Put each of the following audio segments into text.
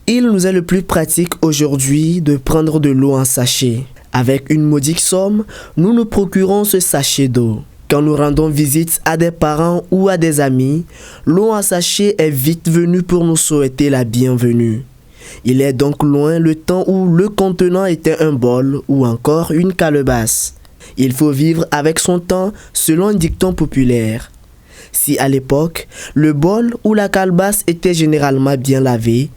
Il nous est le plus pratique aujourd'hui de prendre de l'eau en sachet. Avec une modique somme, nous nous procurons ce sachet d'eau. Quand nous rendons visite à des parents ou à des amis, l'eau en sachet est vite venue pour nous souhaiter la bienvenue. Il est donc loin le temps où le contenant était un bol ou encore une calebasse. Il faut vivre avec son temps selon un dicton populaire. Si à l'époque, le bol ou la calebasse était généralement bien lavé,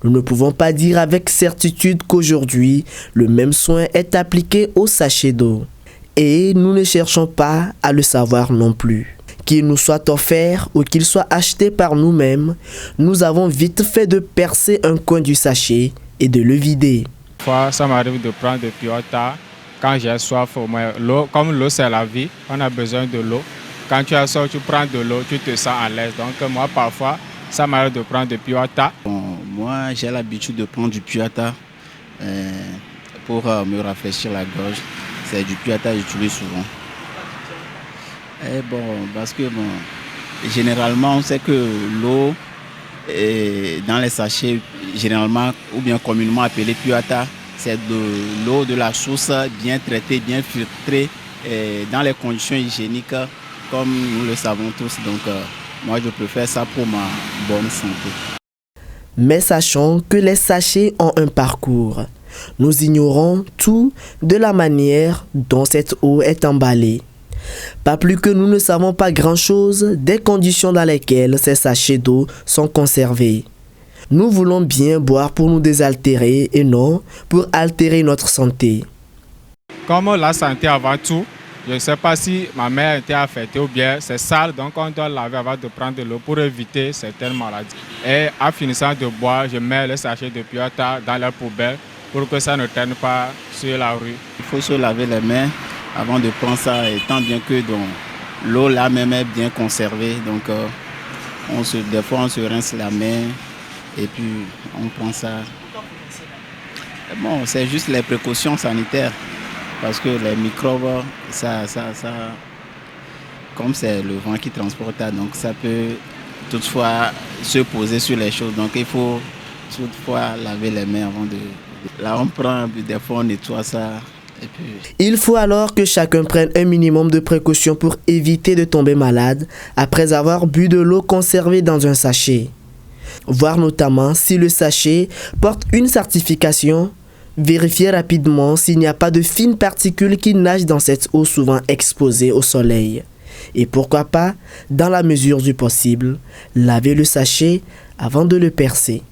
nous ne pouvons pas dire avec certitude qu'aujourd'hui, le même soin est appliqué au sachet d'eau. Et nous ne cherchons pas à le savoir non plus. Qu'il nous soit offert ou qu'il soit acheté par nous-mêmes, nous avons vite fait de percer un coin du sachet et de le vider. Parfois, ça m'arrive de prendre de Piota. Quand j'ai soif, comme l'eau c'est la vie, on a besoin de l'eau. Quand tu as soif, tu prends de l'eau, tu te sens à l'aise. Donc moi, parfois, ça m'arrive de prendre de Piota. Moi, j'ai l'habitude de prendre du Piota pour me rafraîchir la gorge. C'est du Piota que j'utilise souvent. Et parce que généralement, on sait que l'eau dans les sachets, généralement, ou bien communément appelée Piota, c'est de l'eau de la source bien traitée, bien filtrée, dans les conditions hygiéniques, comme nous le savons tous. Donc, moi, je préfère ça pour ma bonne santé. Mais sachons que les sachets ont un parcours. Nous ignorons tout de la manière dont cette eau est emballée. Pas plus que nous ne savons pas grand-chose des conditions dans lesquelles ces sachets d'eau sont conservés. Nous voulons bien boire pour nous désaltérer et non pour altérer notre santé. Comme la santé avant tout, je ne sais pas si ma mère était affectée ou bien c'est sale, donc on doit laver avant de prendre de l'eau pour éviter certaines maladies. Et en finissant de boire, je mets le sachet de Piota dans la poubelle pour que ça ne traîne pas sur la rue. Il faut se laver les mains avant de prendre ça, étant bien que l'eau là même est bien conservée. Donc des fois on se rince la main et puis on prend ça. Bon, c'est juste les précautions sanitaires. Parce que les microbes, comme c'est le vent qui transporte, donc ça peut toutefois se poser sur les choses. Donc il faut toutefois laver les mains avant de... Là on prend, des fois on nettoie ça. Et puis... Il faut alors que chacun prenne un minimum de précautions pour éviter de tomber malade après avoir bu de l'eau conservée dans un sachet. Voir notamment si le sachet porte une certification. Vérifiez rapidement s'il n'y a pas de fines particules qui nagent dans cette eau souvent exposée au soleil. Et pourquoi pas, dans la mesure du possible, laver le sachet avant de le percer.